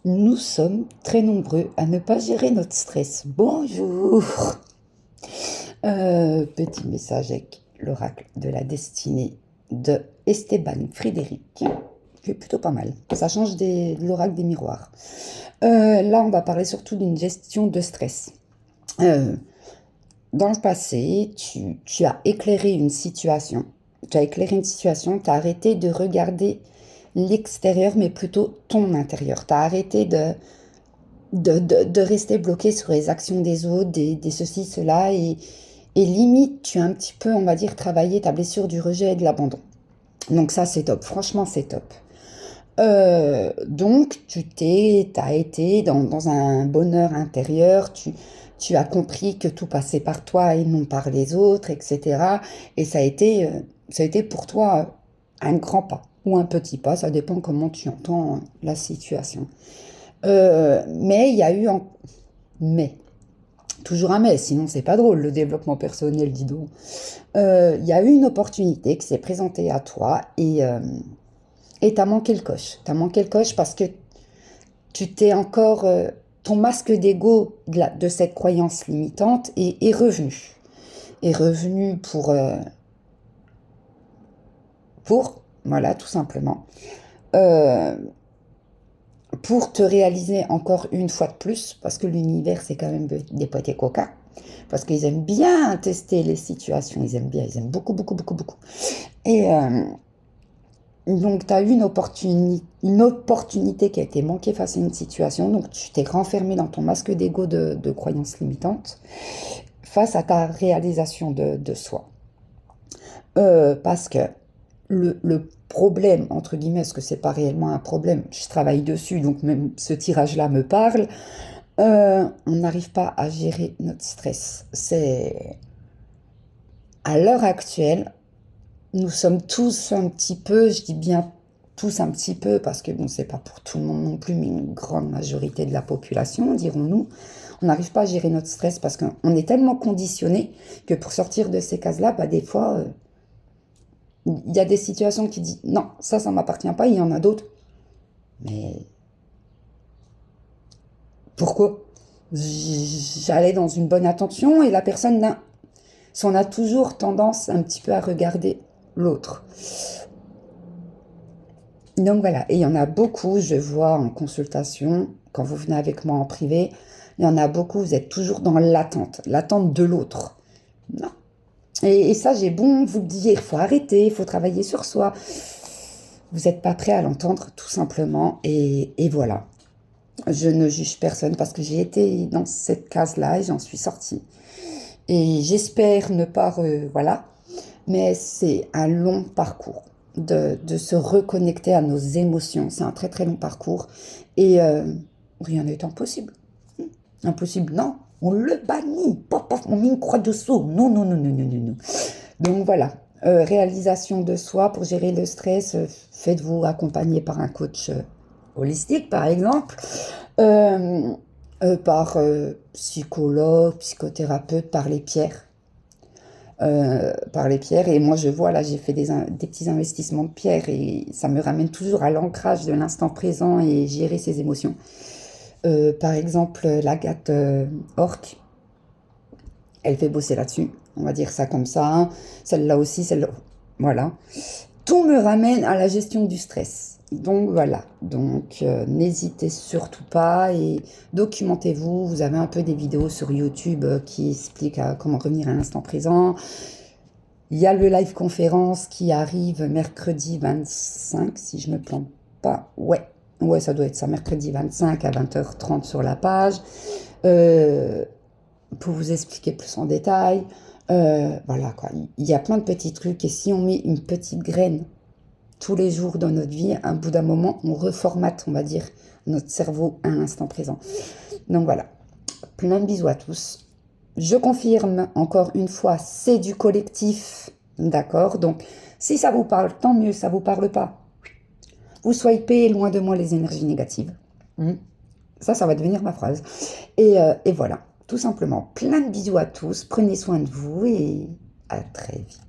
Nous sommes très nombreux à ne pas gérer notre stress. Bonjour. Petit message avec l'oracle de la destinée de Esteban Frédéric, qui est plutôt pas mal. Ça change de l'oracle des miroirs. Là, on va parler surtout d'une gestion de stress. Dans le passé, tu as éclairé une situation. Tu as éclairé une situation, tu as arrêté de regarder l'extérieur, mais plutôt ton intérieur. Tu as arrêté de rester bloqué sur les actions des autres, des ceci, cela, et limite, tu as un petit peu, on va dire, travaillé ta blessure du rejet et de l'abandon. Donc ça, c'est top. Franchement, c'est top. Donc, t'as été dans un bonheur intérieur, tu as compris que tout passait par toi et non par les autres, etc. Et ça a été pour toi un grand pas ou un petit pas, ça dépend comment tu entends la situation. Mais il y a eu mais, toujours un mais, sinon c'est pas drôle le développement personnel, dis donc. Il y a eu une opportunité qui s'est présentée à toi et t'as manqué le coche. T'as manqué le coche parce que tu t'es encore... ton masque d'ego de cette croyance limitante est revenu. Est revenu voilà, tout simplement. Euh, pour te réaliser encore une fois de plus, parce que l'univers, c'est quand même des potes et coca, parce qu'ils aiment bien tester les situations, ils aiment beaucoup, beaucoup, beaucoup, beaucoup. Et donc, tu as eu une opportunité qui a été manquée face à une situation, donc tu t'es renfermé dans ton masque d'ego de croyances limitantes face à ta réalisation de soi. Parce que le problème, entre guillemets, parce que c'est pas réellement un problème, je travaille dessus, donc même ce tirage-là me parle, on n'arrive pas à gérer notre stress. C'est à l'heure actuelle, nous sommes tous un petit peu, je dis bien tous un petit peu, parce que bon, c'est pas pour tout le monde non plus, mais une grande majorité de la population, dirons-nous, on n'arrive pas à gérer notre stress parce qu'on est tellement conditionné que pour sortir de ces cases-là, bah, des fois, il y a des situations qui disent non, ça m'appartient pas, il y en a d'autres. Mais pourquoi? J'allais dans une bonne intention et la personne n'a. On a toujours tendance un petit peu à regarder l'autre. Donc voilà, et il y en a beaucoup, je vois en consultation, quand vous venez avec moi en privé, il y en a beaucoup, vous êtes toujours dans l'attente de l'autre. Non. Et ça, j'ai bon vous le dire, il faut arrêter, il faut travailler sur soi. Vous n'êtes pas prêt à l'entendre, tout simplement, et voilà. Je ne juge personne parce que j'ai été dans cette case-là et j'en suis sortie. Et j'espère ne pas... voilà. Mais c'est un long parcours de se reconnecter à nos émotions. C'est un très très long parcours. Et rien n'est impossible. Impossible, non. On le bannit. Pop, pop, on met une croix dessous. Non, non, non, non, non, non, non. Donc voilà. Réalisation de soi pour gérer le stress. Faites-vous accompagner par un coach holistique, par exemple. Par psychologue, psychothérapeute, par les pierres. Par les pierres. Et moi, je vois, là, j'ai fait des petits investissements de pierres et ça me ramène toujours à l'ancrage de l'instant présent et gérer ses émotions. Par exemple, l'agate orque, elle fait bosser là-dessus. On va dire ça comme ça. Hein. Celle-là aussi, celle-là. Voilà. Tout me ramène à la gestion du stress. Donc voilà, donc n'hésitez surtout pas et documentez-vous. Vous avez un peu des vidéos sur YouTube qui expliquent comment revenir à l'instant présent. Il y a le live conférence qui arrive mercredi 25, si je ne me plante pas. Ouais, ça doit être ça, mercredi 25 à 20h30 sur la page. Pour vous expliquer plus en détail. Voilà quoi, il y a plein de petits trucs et si on met une petite graine tous les jours dans notre vie, à un bout d'un moment, on reformate, on va dire, notre cerveau à l'instant présent. Donc voilà, plein de bisous à tous. Je confirme, encore une fois, c'est du collectif, d'accord? Donc, si ça vous parle, tant mieux, ça vous parle pas. Vous swipez loin de moi les énergies négatives. Ça va devenir ma phrase. Et voilà, tout simplement, plein de bisous à tous, prenez soin de vous et à très vite.